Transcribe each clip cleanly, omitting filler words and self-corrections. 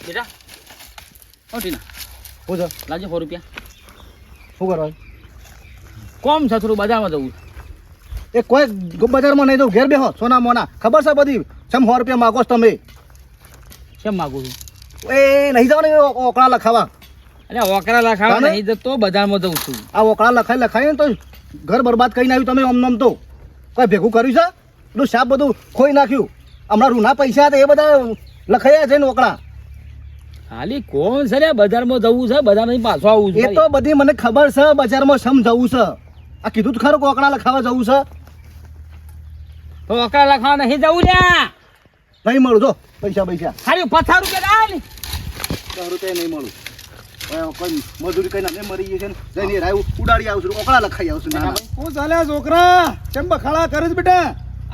બેટા ઓટીના શું છે? લાવજો 100 રૂપિયા. શું કરવા? કોમ છે થોડું બજારમાં જવું. એ કોઈ બજારમાં નહીં જવું, ઘેર બેહો સોના મોના. ખબર છે બધી સમ 100 રૂપિયા માગો છો તમે? કેમ માગું છું? એ નહીં જવાનું એ ઓકળા લખાવા. એટલે ઓકરા લખાવા નહીં જતો, બજારમાં જઉં છું. આ ઓકળા લખાઈને તો ઘર બરબાદ કરીને આવ્યું તમે. આમ તો કોઈ ભેગું કર્યું છે? બધું સાપ બધું ખોઈ નાખ્યું. હમણાં રૂના પૈસા હતા એ બધા લખાયા છે ને ઓકળા. ખાલી કોણ છે રે? બજારમાં જવું છે, બજારમાંથી પાછો આવું એ છે. તો બધી મને ખબર છે. બજારમાં સમ જવું છે. આ કીધું તો ખરું કે ઓકળા લખાવા જવું છે. તો ઓકરા લખાવા નહીં જવું લ્યા. નહીં મળું જો પૈસા ખાલી 50 રૂપિયા આલ. 10 રૂપિયા નહીં મળું. કોઈ મજૂરી કઈ ના મરી ગઈ છે ને જઈને રાયું ઉડાડી આવશું, ઓકળા લખાઈ આવશું. હું ચાલે છોકરા? ચમ બખાડા કરે છે બેટા?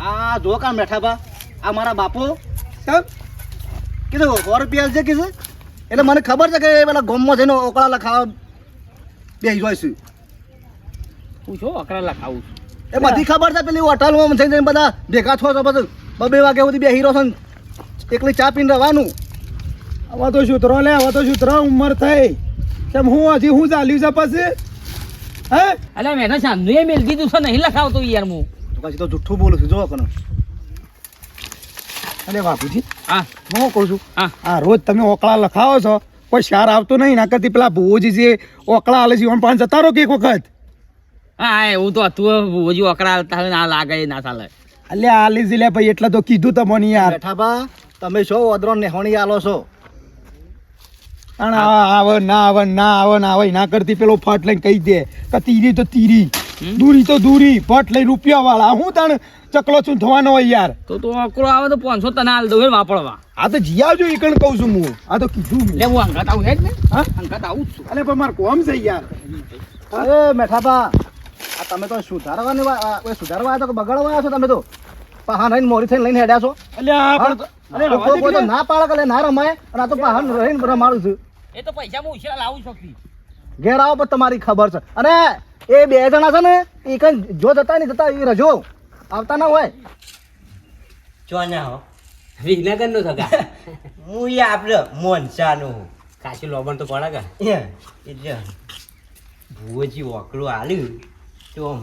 આ જો કા મેઠાબા, આ મારા બાપો ચમ કીધું 100 રૂપિયા છે કીધું. એટલે મને ખબર છે કે એ પેલા ગોમમાં જઈને ઓકળા લખાવા બેસી જાય છે. પૂછો ઓકરા લખાવું છું. એ બધી ખબર છે. પેલી હોટલમાં જઈને બધા ભેગા છો તો બધું 2 વાગ્યા સુધી બેસી રહ્યો છે. એકલી ચા પીને રહેવાનું. હવે તો સુધરો લે, હવે તો સુધરો. ઉંમર થઈ ચમ હું હજી હું ચાલ્યું છે પછી? હે એટલે મેં સાંજનું એ મેલ દીધું છે, નહીં લખાવતો યાર હું. તો પછી તો જુઠ્ઠું બોલું છું જો કનો. અરે બાપુજી, હા હું કહું છું, હા આ રોજ તમે ઓકળા લખાવો છો, કોઈ શાર આવતો નહીં. ના કરતી પેલા ભુવોજી જે ઓકળા આલે છે એમ પણ જતા રહો કે એક વખત. હા એવું તો હતું. હજુ ઓકરા હાલતા હોય ને આ લાગે એ ના ચાલે. અલ્યા આલી જ લે ભાઈ, એટલે તો કીધું તમને યાર. બેઠાબા તમે છો ઓદરો નેહોણી આલો છો. અને આવે ના આવે ના આવે ના આવે ના કરતી પેલો ફટ લઈને કહી દે કે તીરી તો તીરી, દૂરી તો દૂરી, ફટ લઈ રૂપિયા વાળા. હું તાણ ચકલો છું થવાનો હોય યાર. તો ઓકરો આવે તો 500 તને હાલ દઉં વાપરવા. આ તો જી આવજો એ કણ કહું છું હું. આ તો કીધું મેં. લે હું અંગાત આવું છે જ ને. હા અંગાત આવું જ છું. અલે પણ મારે કોમ છે યાર. અરે મેઠાબા, આ તમે તો સુધારવાની સુધારવા આવ્યા છો કે બગાડવા આવ્યા છો? તમે તો પહાણ રહીને મોરી થઈને લઈને હેડ્યા છો. અલ્યા હા? કોઈ તો ના પાડે કે ના રમાય, અને આ તો પહાણ રહીને રમાડું છું. એ તો પૈસા હું ઉછેરા લાવું શકતી. ઘેર આવો પણ તમારી ખબર છે. અને એ 2 જણા છે ને એ કઈ જો જતા નહીં જતા એ રજો આવતા ના હોય. ચોના હો વિઘ્નગર નો થકા. હું એ આપણે મોનસાનો હું કાશી લોબણ તો પડે કે. એટલે ભુવોજી ઓકળું આલ્યું તો આમ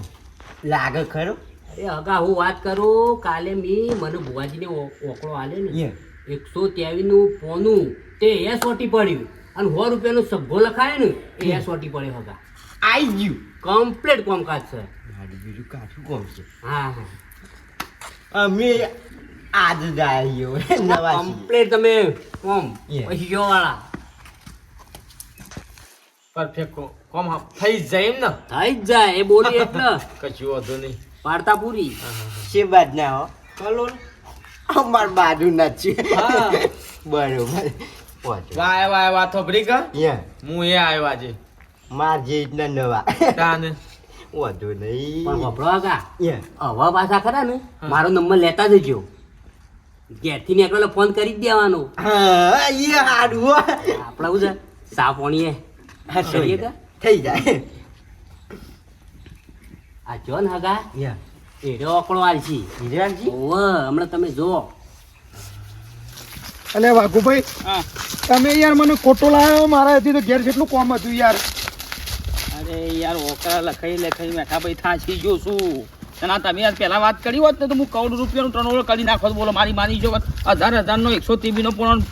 લાગે ખરો. અરે હગા હું વાત કરું, કાલે મને ભુવાજીને ઓકળો આલે ને 123 નું પોનું તે એ સોટી પડ્યું અને 100 રૂપિયાનો સભ્ભો લખાય ને એ સોટી પડે હગા. આઈ ગયું કમ્પ્લીટ કામકાજ છે. મારી બીજું કાઠું કોમ છે. હા હા અમે આજ જ આવ્યો નવા કમ્પ્લીટ તમે કોમ Yeah. પૈસો વાળા પરફેક્ટ કોમ થઈ જાય એમ ને. થઈ જ જાય એ બોલી એટલે કશું વાંધો નહીં. વાર્તા પૂરી. છે બાદ ના હો ચલો અમાર બાજુ નથી. હા. બરોબર પહોંચો વાય વાત થોભરી કા યા હું એ આવ્યો આજે માર જે રીતના નવા તાને વાંધો નહીં પણ વપરો કા યા હવા પાછા ખરા ને મારો નંબર લેતા જજો. ઘેરથી નીકળેલો ફોન કરી જ દેવાનો. હા એ હારું હો. આપણે શું છે સા પાણીએ હા, કરીએ કા થઈ જાય આ જો ને હગા યા એરો ઓકળો આલશી. હિરાનજી ઓવે હમણાં તમે જો. અલે વાઘુભાઈ, તમે યાર મને ખોટો લાવ્યો. મારા હતી તો ઘેર જેટલું કોમ હતું યાર. અરે યાર ઓકળા લખાઈ મેઠા ભાઈ થાચી ગયો છું. અને આ તમે યાર પહેલા વાત કરી હોત ને તો હું 1 કરોડ રૂપિયાનું ટર્નઓવર કરી નાખો. બોલો મારી જો 1000 નો 123 નો પોણ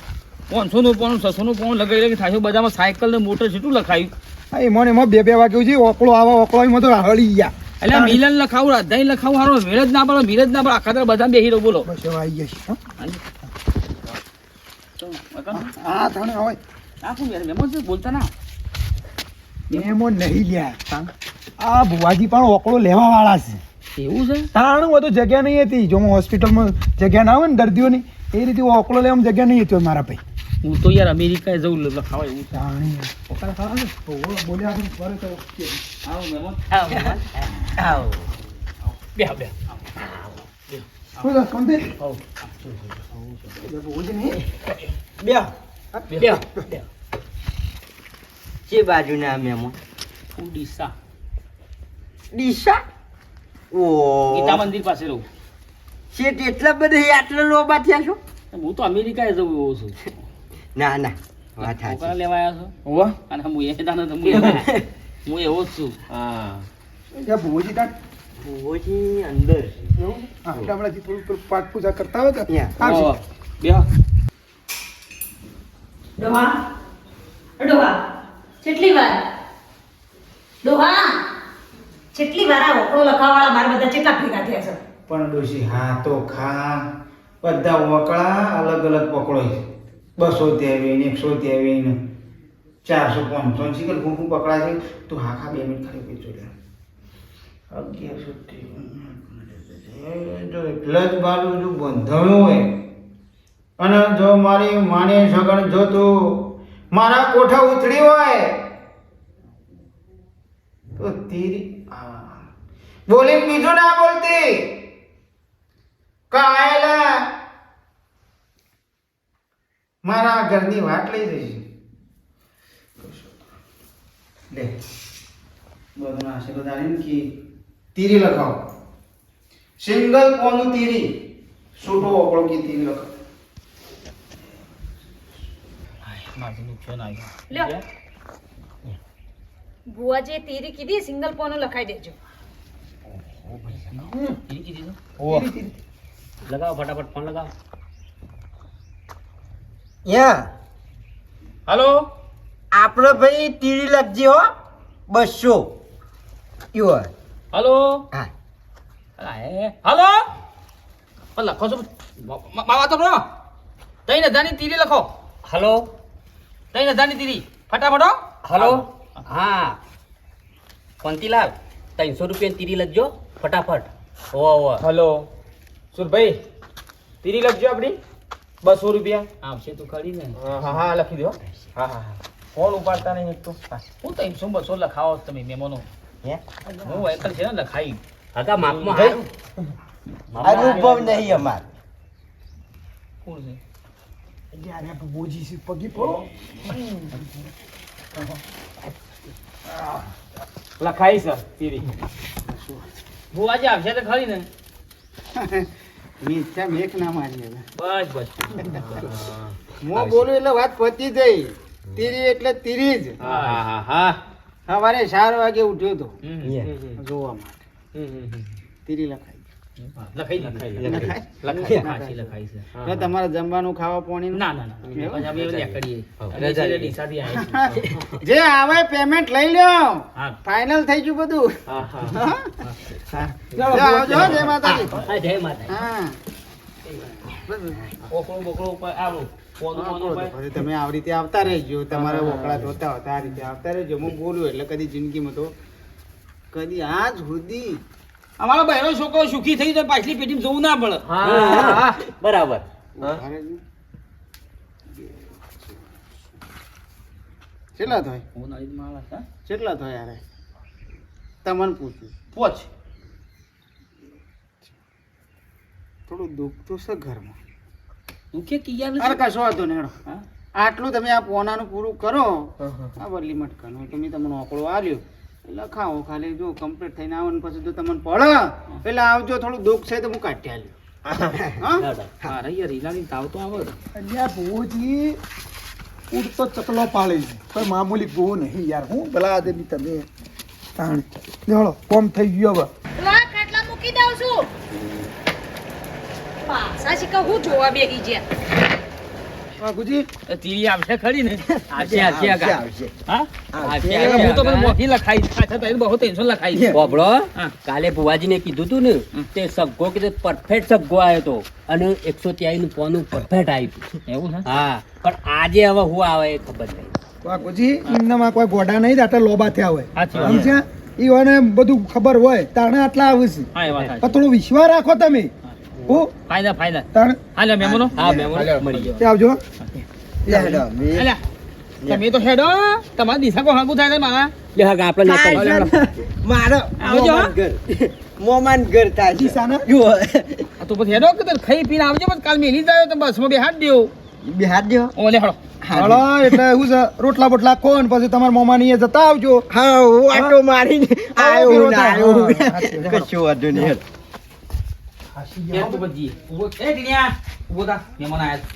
500 નું પોણ 600 નું પોણ લગાવી થાય. બધામાં સાયકલ ને મોટર જેટલું લખાયું. હા એમાં એમાં 2 વાગ્યું છે. ઓકળો આવા ઓકળો એમાં તો હળી ગયા. એટલે મિલન લખાવું, રાધાઈ લખાવું, હારો મેળ જ ના પડે, મિલ જ ના પડે. આખા બધા બેહી રહો. બોલો બસ હવે આવી ગયા છે. હા તાણે હવે શું મેમો છે બોલતા ના. એમાં નહીં લ્યા. આ ભુવાજી પણ ઓકળો લેવા વાળા છે. એવું છે? તાણું બધું જગ્યા નહીં હતી. જો હોસ્પિટલમાં જગ્યા ના હોય ને દર્દીઓની એ રીતે ઓકળો લેવામાં જગ્યા નહીં હતી મારા ભાઈ. હું તો યાર અમેરિકા જવું લખાવા એવું. તાણી ઓકળા ખાવા ને તો બોલ્યા આપણે ફરે તો ઓકે. આવો મહેમાન. આવો બે શું છે કોણથી? બે જે બાજુ ના મેમો ઉડીસા ડીસા ગીતા ઓ મંદિર પાસે રહું. શેઠ એટલા બધા આટલા લોબા થયા છો? હું તો અમેરિકાએ જવું એવું છું. ના ના વાત ઓકરા સાચી લેવા આવ્યા છો હોવા અને હું એ દાનો તો હું એવો જ છું હા જા ભુવોજી તાર ભુવોજી અંદર એવું આપણે હમણાંથી થોડું પેલું પાઠ પૂજા કરતા હોય તો ત્યાં. આવશે. બેહો ડોહા ડોહા કેટલી વાર ડોહા કેટલી વાર આ ઓકળો લખાવાળા મારા બધા કેટલા ભેગા થયા છે પણ ડોશી હા તો ખા બધા વકળા અલગ અલગ પકડો છે 200 તેવીને 100 તેવીને 400 500 શીખર હું પકડા છે તું હા ખા 2 મિનિટ ખાલી પીછો લે 1100 જો એટલા જ બાજુ જો બંધાણું હોય અને જો મારી માની સગણ જો તું મારા કોઠા ઉતરી હોય તો તેરી બોલી બીજું ના બોલતી કાયલા મારા ઘરની વાટ લઈ જઈશ લે બધું આશીર્વાદ આવીને કે તીરી લખાવો સિંગલ કોનું તીરી છૂટો ઓકળો કે તીરી લખાવો મારું નુકસાન આવ્યું લ્યો. ભુવાજીએ તીરી કીધી સિંગલ પોનું લખાઈ દેજો તીરી કીધી તો? લગાવો ફટાફટ ફોન લગાવો યા હલો આપણે ભાઈ તીરી લખજે હો 200 યો હલો હા હલો લખો છો માવા તો બ્રો 3000 ની તીરી લખો હલો 3000 ની તીરી ફટાફટ હો. હલો હા કોંતીલાલ 300 રૂપિયાની તીરી લખજો ફટાફટ ઓવા હલો સુરભાઈ તીરી લખજો આપણી 200 રૂપિયા આવશે તો ખરી ને હા હા લખી દો હા હા હા ફોન ઉપાડતા નહીં એક તો હું 300 200 લખાવો છો તમે મહેમાનો હે હું એકલ છે ને લખાઈ કાકા માપમાં જઈ. હારું. અનુભવ નહીં અમાર કોણ છે જ્યારે ભુવોજી છે પગી પડો લખાઈ છે તીરી ભુવાજી આવશે તો ખરી ને મીઠા મેખ ના મારી હવે બસ બસ હું બોલું એટલે વાત પતી જઈ તીરી એટલે તીરી જ હા હા હા સવારે 4 વાગે ઉઠ્યો તો યા. જોવા માટે તીરી લખાઈ લખાઈ લખાઈ હાચી લખાઈ છે એટલે તમારે જમવાનું ખાવા પાણી ના ના ના પછી આપણે બધા કરીએ રજા લઈએ. ડીસાથી આવ્યા જે આવે પેમેન્ટ લઈ લ્યો હા ફાઇનલ થઈ ગયું બધું હા હા હા. આવજો હો, જય માતાજી હા જય માતા હા ઓકળો બોકળો ઉપર આવો ફોન ઉપર પછી તમે આવી રીતે આવતા રહેજો તમારે ઓકળા ધોતા હોતા આ રીતે આવતા રહેજો હું બોલું એટલે કદી જિંદગીમાં તો કદી આજ સુધી અમારો બહેરો છોકરો સુખી થઈ તો પાછલી પેઢીમાં જવું ના પડે હા બરાબર કેટલા થાય હું નળીદ માણસ હા કેટલા થાય યાર તમને પૂછ્યું પોચ થોડું દુઃખ તો છે ઘરમાં તું કે કિયા અરે કશો હતો ને હેડો હા આટલું તમે આ પોનાનું પૂરું કરો આ વરલી મટકાનું તમે તમને ઓકળો આલ્યો એટલે ખાઓ ખાલી જો કમ્પ્લીટ થઈને આવો ને પછી જો તમને પડે એટલે આવજો થોડું દુઃખ છે તો હું કાઢી આલ્યો હા હા યાર રીલાની તાવ તો આવે અલ્યા ભુવોજી ઉડતો ચકલો પાડે છે કોઈ મામૂલી ગો નહીં યાર હું ભલા આદમી તમે તાણ લેવડો કોમ થઈ ગયો હવે ડોહા ખાટલા મૂકી દઉં છું પાછા શીખા હું જોવા બેગી જ્યાં બાપુજી તીરી આવશે ખરી ને આવશે આવશે કાકા આવશે હા આવશે, હું તો આવશે. મોટી લખાઈ પાછા તો બહુ ટેન્શન લખાઈ છે બોબડો હા. કાલે ભુવાજીને કીધું તું ને તે સગ્ગો કીધું પરફેક્ટ સગ્ગો આવ્યો તો અને 123 નું પોનું પરફેક્ટ આવ્યું એવું છે હા પણ આજે હવે હું આવે એ ખબર નહીં બાપુજી એમનામાં કોઈ ગોડા નહીં આટલા લોબા થયા હોય સાચી વાત. સમજ્યા ઈઓને બધું ખબર હોય તાણે આટલા આવે છે હા એ વાત પણ સાચી. થોડો વિશ્વાસ રાખો તમે હું ફાયદા ફાયદા તાણે હાલે મેમોનો હા મેમો મળી ગયો તે આવજો લે હેડો, મેં- હાલે તમે તો હેડો તમારા દિશા કો હાગું થાય છે મારા લે હા આપણે થાય નીકળીએ. છે ને. મારો આવજો. મોમાન ઘર થાય છે. દિશાના? જુઓ. આ તો પછી હેડો કે તને ખાઈ પીને આવજો બસ કાલ મેલી જાય તો બસમાં બેહાડ દેવો બિહાર જો ઓલે હેડો હળો એટલે એવું છે રોટલા બોટલા કોણ પછી તમારા મોમાની એ જતા આવજો હા હું આટો મારીને આવ્યો ફેરો ને થાય. આવ્યો. હા, સાચી વાત. કશો વાંધો નહીં હેડ. હેડ તો પછી ઉભો એ ટીનિયા ઉભો થા મહેમાન આયા છે.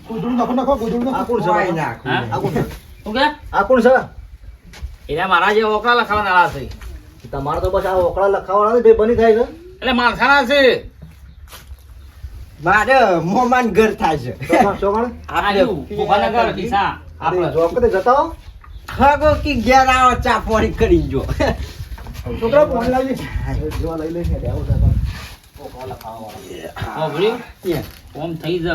ગોદડું નાખો ગોદડું આ કોણ છે કોઈ બાપા? નાખું હા? આ કોણ છે? શું કે આ કોણ છે? એટલે મારા જે ઓકળા લખાવાના છે તમારે તો બસ આ ઓકળા લખાવાળા બે બની થાય છે. એટલે માણસાના છે મારે મોમાન ઘર થાય છે ચોકણ આ રહ્યું, ભોપાના ઘર, ડીસા, આપણે. જોબ કદે જતા હો હગો કી ઘેર આવો ચા પાણી કરી જો છોકરા ફોન લાવી જેવા લઈ લઈને આવો છે ઓકળા લખાવાળા. સાંભળ્યું? ઓમ થઈ જહ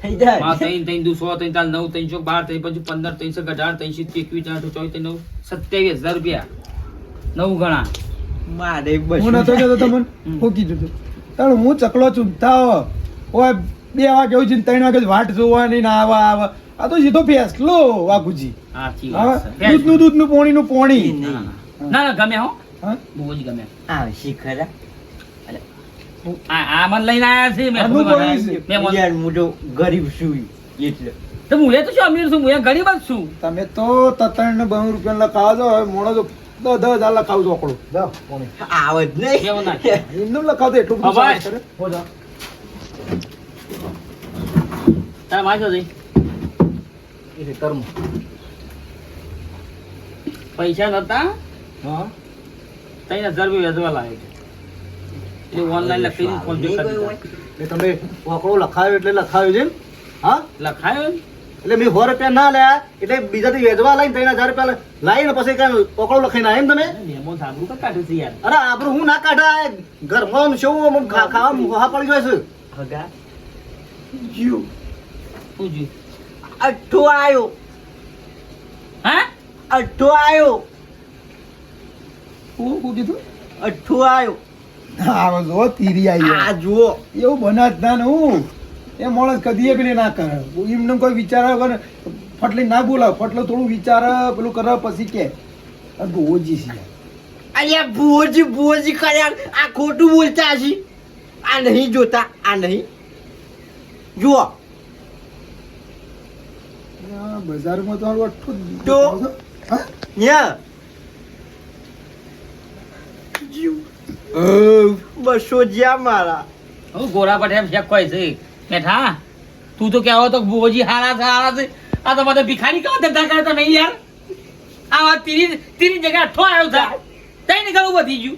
થઈ જાય માં તૈન તૈન દુ 100 તૈન તાલ 9 312 તૈન પછી 15 318 321 24 27,000 રૂપિયા 9 ગણા મારે હું નતો કહેતો તમને હું કીધું તું તાણ હું ચકલો ચૂંટતા ઓય 2 વાગે એવું છે 3 વાગે વાટ જોવાની ના આવે આ તો સીધો ફેસલો વાઘુજી સાચી હા વાત છે. દૂધનું પોણી ના ના ગમે હો હા બહુ જ ગમે આવશી ખરા આ મને લઈને આયા છે મેં આનું ખબર બોલી છે. મેં મને- યાર હું તો ગરીબ છું એટલે તો હું એ તો શું અમીર છું હું એ ગરીબ જ છું તમે તો 53 રૂપિયા લખાવો છો હવે મોણો તો 10,000 લખાવ છો આકડું જાઓ કોણે આવ જ નહીં કેવું ના એમનું લખાવ તો એટલું બધું હવે. સારું કરે. હો જા તારે વાંચો જઈ એ કર્મ પૈસા નતા હા 3,000 રૂપિયા વેચવા લાગે છે એટલે ઓનલાઈન લખી ફોન પે કરી દીધા. એ તમે ઓકળો લખાયો એટલે લખાયો છે એમ? હા લખાયો ને? એટલે મેં 100 રૂપિયા ના લ્યા એટલે બીજાથી વેચવા લાઈને 3,000 રૂપિયા લાઈને પછી કાંઈ ઓકળો લખાઈને આયા એમ તમે મેમો સાબરું કા કાઢ્યું છે યાર અરે આપણું હું ના કાઢા ઘરમાં શું ખાવા હા પડી જાય છે હગા જીવ. શું જ્યું? અઠ્ઠો આયો હા અઠ્ઠો આયો હું કીધું અઠ્ઠો આયો હા જો તીરી આવી આ જુઓ એવું બના જ ના ને હું એ માણસ કદી પેલી ના કરે એમને કોઈ વિચાર વગર ફટલી ના બોલાવ ફટલો થોડું વિચાર પેલું કરે પછી કે આ તો ઓજી છે અલ્યા ભુવજી કર્યા આ ખોટું બોલતા હશે આ નહીં જોતા આ નહીં જુઓ આ બજારમાં તો હારું આટલું જ તો? હા? યા બસો જ્યાં મારા હું ગોરા પટેલ એમ શેક કોઈ છે બેઠા તું તો કહેવો તો બોજી હારા છે આ તો બધા ભિખારી કેવા ધંધા કરતા નહીં યાર આ વાત તીરી જગ્યા ઠો આવ્યો છે તઈ ને ઘણું વધી ગયું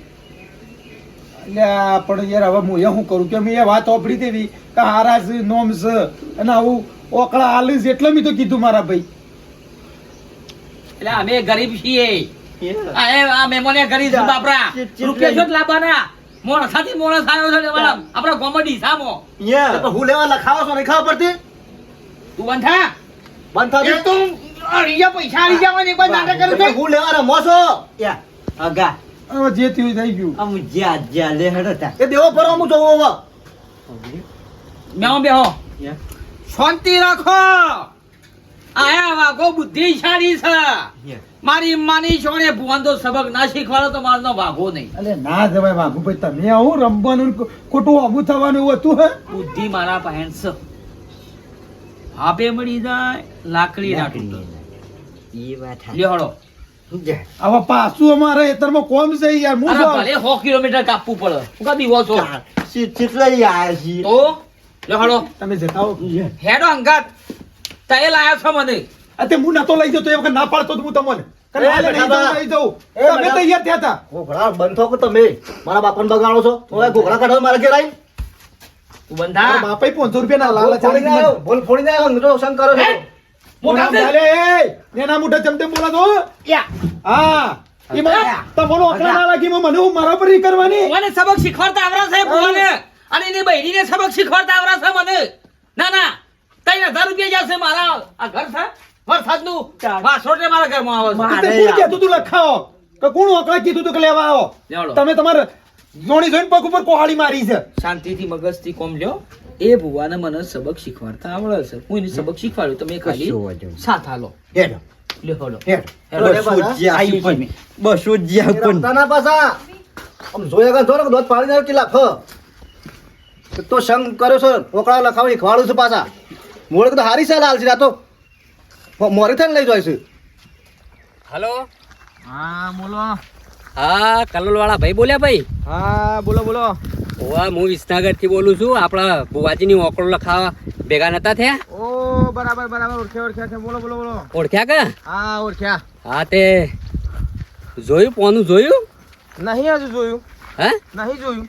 અલ્યા પણ યાર હવે હું શું કરું કે મેં એ વાત વાપરી દેવી કે હારા છે નોમ છે અને આવું ઓકળા હાલીશ એટલે મેં તો કીધું મારા ભાઈ એટલે અમે ગરીબ છીએ આ મેમોને ગરીબ છે બાપરા રૂપિયા જો લાવવાના મોણસ સાથે મોણસ આવ્યો છે વાળા આપણા કોમેડી સામો યા તો હું લેવા લખાવો છો નહીં ખબર પડતી તું બંધા બંધ થતી એ તો અરિયા પૈસા આલી જવાની એક વાર નાટક કરું તમે હું લેવા રમો છો યા હગા હવે જે થયું એ થઈ ગયું આમ જ્યાં લે હડતા એ દેવો ફરો હું જોવો હવે મેં બેહો યા શાંતિ રાખો આયા વાગો બુદ્ધિશાળી છે યા મારી માની છોડે ભુવન તો સબક ના શીખવાડો તો મારનો ભાગો નહીં અલે ના જવાય બાબુ ભાઈ તમે આવું રમવાનું ને ખોટું આબુ થવાનું એવું હતું હે બુદ્ધિ મારા પાસે છે આપે મળી જાય લાકડી રાખડી એ વાત લ્યો હળો જા હવે પાછું અમારે ખેતરમાં કોમ છે યાર હું અરે તો ભલે 100 કિલોમીટર કાપવું પડે હું કા દીવો છો કેટલા આયા છીએ તો લ્યો હળો તમે જતા હો હેડો અંગાત તય લાયા છો મને અતે હું નતો લઈ જતો એ વખત ના પાડતો તો હું તમને કે એ ના લઈ બેટા જાઉં, લઈ જાઉં. એ તમે બેટા. તૈયાર થયા હતા ઘોઘડા બંધ થો કે તમે મારા બાપાને બગાડો છો હવે ઘોઘડા કાઢો મારા ઘેર આવીને તું બંધા મારા બાપાએ 500 રૂપિયા ના લાલચ ફોડીને આલી આવ્યો ભૂલ ફોડીને આવ્યો હું તો સંગ કરો છો મોટા છે અલે એ નેના મોટા ચમતે બોલા તો યા હા ઈ મને તમારો અકળા ના લાગી મને હું મારા પર ઈ કરવાની મને સબક શીખવાડતા આવરા છે ભુવાને અને એની બૈરીને સબક શીખવાડતા આવરા છે મને ના ના 3,000 રૂપિયા જશે મારા આ ઘર છે વરસાદનું વાસોટ ને મારા ઘરમાં આવે છે તે કોણ કહેતું તું લખાવો કે કોણ અકળા કીધું તું કે લેવા આવો લેવડો. તમે તમારે જોણી જોઈને પગ ઉપર કોહાડી મારી છે શાંતિથી મગજથી કોમ લ્યો એ ભુવાને મને સબક શીખવાડતા આવડે છે હું એને સબક શીખવાડ્યું તમે ખાલી કશો વાંધો નહીં. સાથ હાલો હેડો લ્યો હળો હેડ હેડો. હેડો. બસો જ્યાં આઈ પણ ગઈ. બસો જ્યાં પણ રમતાના પાછા આમ જોયા ગયો ને દોત પાડી નાખ્યો કેટલા ખ તો સંગ કર્યો છો ઓકળા લખાવી ખવાડું છું પાછા મોડે તો હારી સાલ હાલ છે આ તો મોરી થઈને લઈ જાય છે હલો હા બોલો હા કલોલ વાળા ભાઈ બોલ્યા ભાઈ હા બોલો બોલો ઓવા હું વિસનગર થી બોલું છું આપણા બુવાજીની ઓકળો લખાવા ભેગા નતા થયા ઓ બરાબર ઓળખ્યા છે બોલો ઓળખ્યા કે હા ઓળખ્યા હા તે જોયું પોનું જોયું નહીં હજુ જોયું હે નહીં જોયું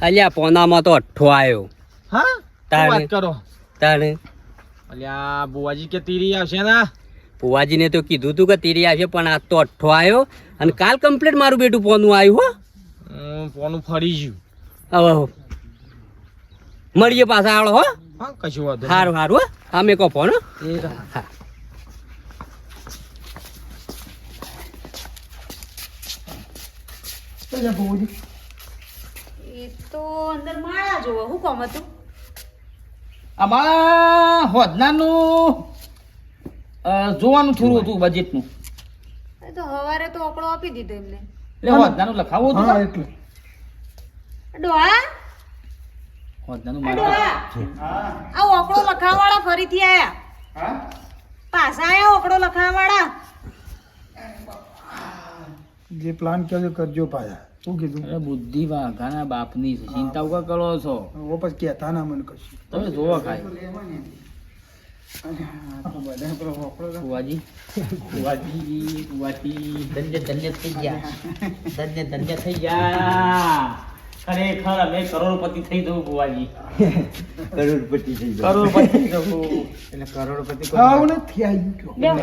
અલ્યા પોનામાં તો અઠ્ઠો આવ્યો હા શું તાણે. વાત કરો તાણે અલ્યા બુવાજી કે તીરી આવશે ને બુવાજીને તો કીધું તું કે તીરી આવશે પણ આજ તો અઠ્ઠો આવ્યો અને કાલ કમ્પ્લીટ મારું બેટું પોનું આવ્યું ફોનું ફરી ગયું હો હવે મળીએ પાછા આવડો હો હા કશું વાંધો સારું સારું હો હા મેં કહો ફોન હો. હા એ તો અંદર માળા જોવો હું કોમ હતું અમારા હોદનાનું જોવાનું થોડું હતું બજેટનું એ તો હવારે તો ઓકળો આપી દીધો એમને એટલે હોદનાનું લખાવવું હતું હા કાં? એટલે ડોહા હોદનાનું આ મારે ડોહા આ ઓકળો લખાવાળા ફરીથી આયા પાછા આયા ઓકળો લખાવાળા જે પ્લાન કર્યો કરજો પાછા શું કીધું અરે બુદ્ધિ વાઘાના બાપની છે ચિંતા ઉકા કરો છો ઓ પછી કહેતા ના મને કશું તમે જોવો ખાય ફુવાજી ધન્ય થઈ ગયા ધન્ય થઈ ગયા ખરેખર અમે કરોડપતિ થઈ જવું બુવાજી કરોડપતિ થઈ કરોડપતિ થઈ જવું એટલે કરોડપતિ આવું નથી આવી ગયો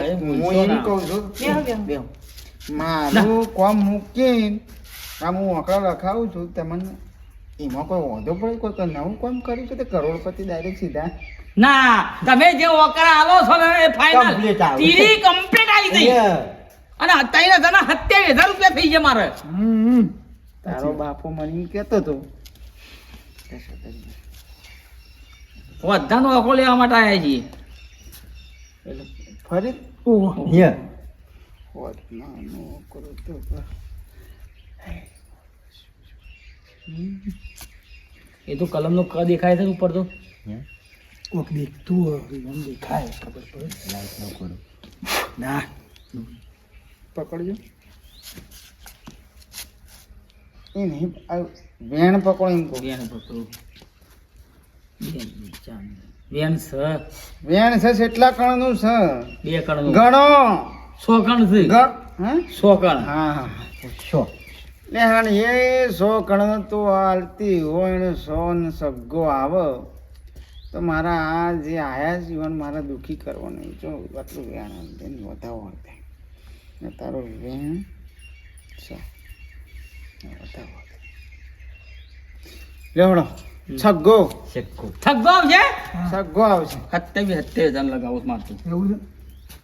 હું એમ કહું છું બેહો. મારું કોમ મૂકીને આમ હું આંકડા લખાવું છું તમને એમાં કોઈ વાંધો પડે કોઈ નવું કામ કર્યું છે તે કરોડપતિ ડાયરેક્ટ સીધા ના તમે જે ઓકરા આલો છો ને એ ફાઇનલ Complete આવે. તીરી કમ્પ્લીટ આવી ગઈ અને 27,000 રૂપિયા થઈ ગયા મારે તારો બાપો મને એમ કહેતો હતો બધાનો ઓકો લેવા માટે આવ્યા છીએ ફરી ઓહો એ તો કલમનો ક દેખાય છે ઉપર તો કોક દેખતું હોય એમ દેખાય ખબર પડે લાઈટ ન કરો ના પકડજો એ નહીં વેણ પકડો એમ કહું વેણ પકડો વેણ સ વેણ છે કેટલા કણનું છે 2 કણ ગણો 100 કણ છે હા 100 કણ હા હા લે હાણ એ 100 કણ તો હાલતી હોય ને 100 ને સગ્ગો આવે તો મારા આ જે આયા જીવન મારા દુઃખી કરવો નહીં જો આટલું વેણ એને વધાવો હોય ને તારો વેણ છે વધાવો લેવડો છગ્ગો થગ્ગો આવશે સગ્ગો આવશે 27,000 લગાવો મારતું એવું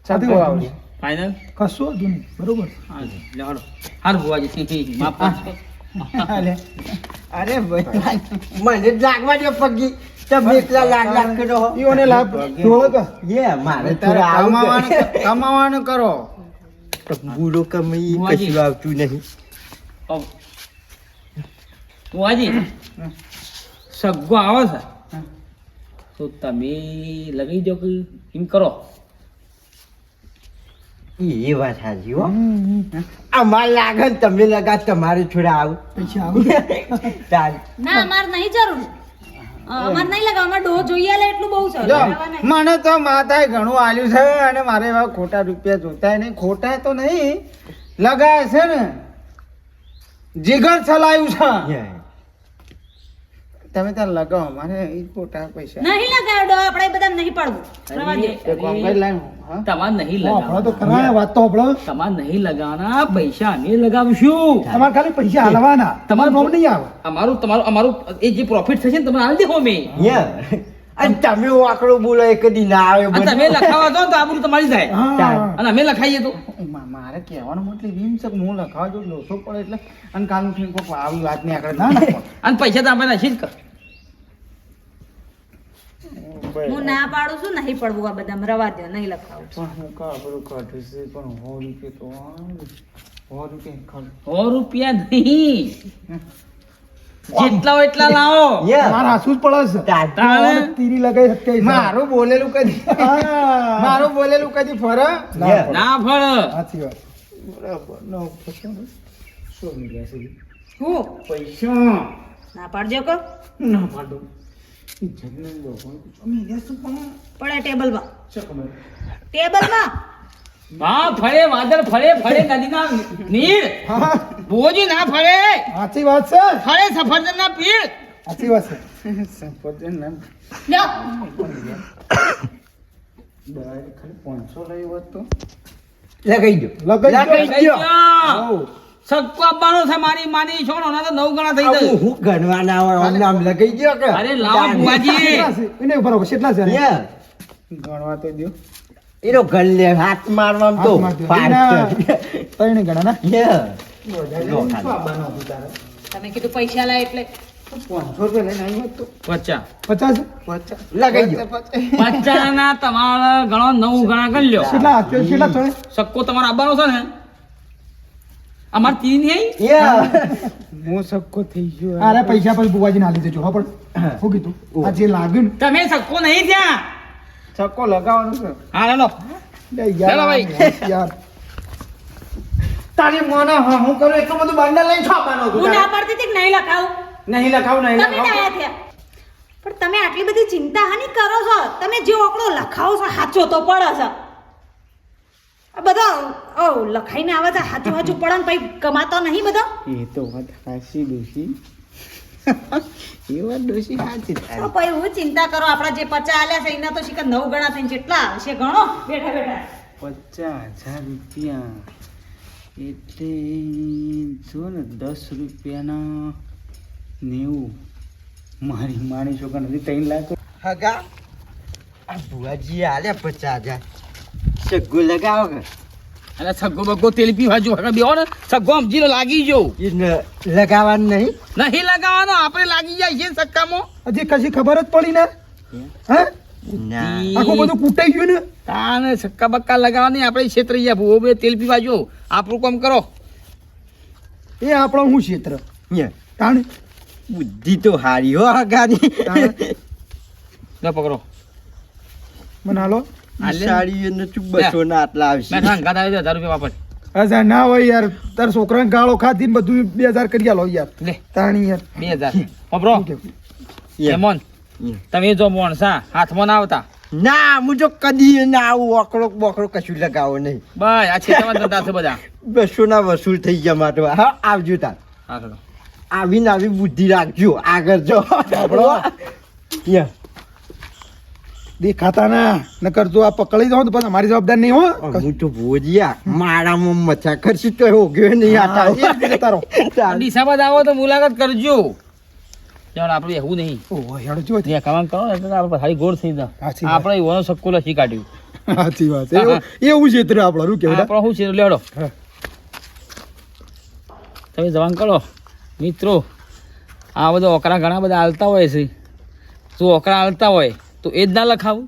છે છગ્ગો આવશે ફાઇનલ કશું હતું નહીં બરોબર લેવાડો હાર બુવાજી માફ કરજો. અરે ભાઈ મને જ લાગવા દો પગી તમે એકલા લાગ કરો હો. ઈઓને લાભ થોડો કે મારે તારે થોડા આવું કમાવાનું કરો તો બુરો કમી કશું આવતું નહીં બુવાજી સગ્ગો આવે છે તો તમે લગાવી દો કે એમ કરો એ વાત સાચી હો અમાર લાગે ને તમે લગા તમારે થોડા આવું પૈસા આવે ચાલ ના અમાર નહીં જરૂર અમાર નહીં લગાવ અમાર ડોહ જોઈએ લે એટલું બહુ છે જો લગાવવા નહીં. મને તો માતાએ ઘણું આલ્યું છે અને મારે એવા ખોટા રૂપિયા જોતા નહીં ખોટા તો નહીં લગાય છે ને જીગર ચલાયું છે તમે ત્યાં લગાવો મારે એ ખોટા પૈસા નહીં લગાવ ડોહ આપણે બધા નહીં પડવું રવા દો. એક કામ કરી લાવ, હા? તમારે નહીં આપણો તો લગાવવાના ખરા વાત તો આપણો તમારે નહીં લગાવવાના પૈસા અમે લગાવશું તમારે ખાલી પૈસા હાલવાના તમારે નોમ નહીં આવે અમારું એ જે પ્રોફિટ થશે ને તમે હાલ દેખો મેં અને તમે આંકડો બોલો એ કદી ના આવે અને તમે લખાવા દો ને તો આબરૂ તમારી જાય હા અને અમે લખાઈએ તો મારે કહેવાનો મતલબ એમ છે કે હું લખાવા જો લોસો પડે એટલે અને કાલનું ઠીક આવી વાત નહીં આગળ ના, ના. અને પૈસા તો આપણે નાખી જ કર હું ના પાડું છું નહીં પડવું આ બધા રવા દો નહીં લખાવું પણ હું કાબરું કાઢું છે પણ 100 રૂપિયા તો 100 100 રૂપિયા ખર્ચ રૂપિયા નહીં જેટલા હોય એટલા લાવો મારા હાસુ જ પડે છે તાણે. તીરી લગાઈ 27 મારું બોલેલું કદી હા. મારું બોલેલું કદી ફરે ના ફળ સાચી વાત બરાબર નો પૈસા શું મળ્યા છે હું પૈસા ના પાડજો કો ના પાડો ઇજ્જતને લોકો અમે એને શું પણ પડે ટેબલમાં છે ખબર ટેબલમાં હા ફળે વાદળ ફળે ફળે નદીના નીર હા ભુવોજી ના ફળે સાચી વાત છે ફળે સફરજનના પીળ સાચી વાત છે સફરજન ના લ્યો દવા ખાલી 500 લઈ હોત તો લગાઈ દો લગાઈ થઈ ગયો. સક્કો આપવાનો છે મારી માની છોડો ના તો 9 ગણા થઈ જાય હું ગણવાના હોય આમ નામ લગાઈ દો કે અરે લાવો બુઆજી એને બરાબર કેટલા છે યા ગણવા તો દો એનો ગણ લે હાથ મારવામાં તો તઈને ગણા ના યા તમે કીધું પૈસા લાય એટલે 500 રૂપિયા લઈને આવી હોત તો પચ્ચા 50 લગાઈ દો પચ્ચા ના તમારા ગણો 9 ગણા કરી લ્યો કેટલા કેટલા છે સક્કો તમારો આવવાનો છે ને અમાર તીન નહીં યા હું સક્કો થઈ ગયો અરે પૈસા પછી બુવાજીને આલી દેજો હા પણ શું કીધું આ જે લાગ્યું તમે સક્કો નહીં ત્યાં સક્કો લગાવવાનો છે હા હેલો ને ચાલો ભાઈ. યાર તારી મોને હા હું કરું એટલું બધું બંડલ લઈને છાપવાનો હું ના પાડતી હતી કે નહીં લખાવું નહીં લખાવ નહીં તમે ડાયા થયા પણ તમે આટલી બધી ચિંતા હાની કરો છો તમે જે ઓકડો લખાવો છો સાચો તો પડે છે આ બધા લખાઈને આવે છે સાચું સાચું પડે ને પછી કમાતો નહીં બધો એ તો વાત હાસી દોશી એ વાત દોશી હાચી તો પછી હું ચિંતા કરો આપણા જે 50 આલ્યા છે એના તો શીખર 9 ગણા થઈને કેટલા હશે ગણો બેઠા બેઠા 50,000 રૂપિયા એટલે જો ને 10 રૂપિયાના 90 મારી માણી છોકરા નથી 3 લાખ હગા આ બુઆજી આલ્યા 50,000 સગ્ગો લગાવો કે અને સગ્ગો બગ્ગો તેલ પીવા જો હવે બેહો ને સગ્ગો સમજી લો લાગી જો એને લગાવવાનું નહીં નહીં લગાવવાનો આપણે લાગી જાય છે સક્કામાં હજી કશી ખબર જ પડી ને હે ના આખું બધું કૂટાઈ ગયું ને તાને સક્કા બક્કા લગાવવાની આપણે ક્ષેત્ર ગયા ભૂવો બે તેલ પીવા જો આપણું કામ કરો એ આપણો હું ક્ષેત્ર યા તાણ બુદ્ધિ તો હારી હો હગાની લો પકડો મને હાલો સાડીઓને ચૂપ 200 ના આટલા આવશે મેં ઘાત આવી 1000 રૂપિયા વાપર અચ્છા ના હોય યાર તાર છોકરાને ગાળો ખાધી ને બધું 2000 કરી આલો યાર લે તાણી યાર 2000 વાપરો શું કેવું? એમોન તમે જો મોણસા હાથમાં ના આવતા ના હું જો કદી ના આવું ઓકળો બોકળો કશું લગાવો નહીં બસ આ ક્ષેત્રમાં ધંધા છે બધા 200 ના વસૂલ થઈ ગયા માટે હા આવજો તાર હા ચલો આવીને આવી બુદ્ધિ રાખજો આગળ જો યા દેખાતા ના નકર જો આ પકડી જાઉં તો પછી મારી જવાબદાર નહીં હો હું તો ભોજિયા મારામાં મચ્છા કરશી તો હોગ્યો નહીં આટા તારો ડીસાબાદ આવો તો મુલાકાત કરજો ચાલ આપણે એવું નહીં ઓહો હેડો જો જે કામ કરો એટલે આપણે સારી ગોળ થઈ જાય સાચી વાત. આપણે એવાનો સક્કો લખી કાઢ્યું સાચી વાત એવું ક્ષેત્ર આપણો શું કેવું આપણો શું છે લેડો હા. તમે જવાન કરો મિત્રો આ બધા ઓકરા ઘણા બધા હાલતા હોય છે જો ઓકરા હાલતા હોય તો એ જ ના લખાવું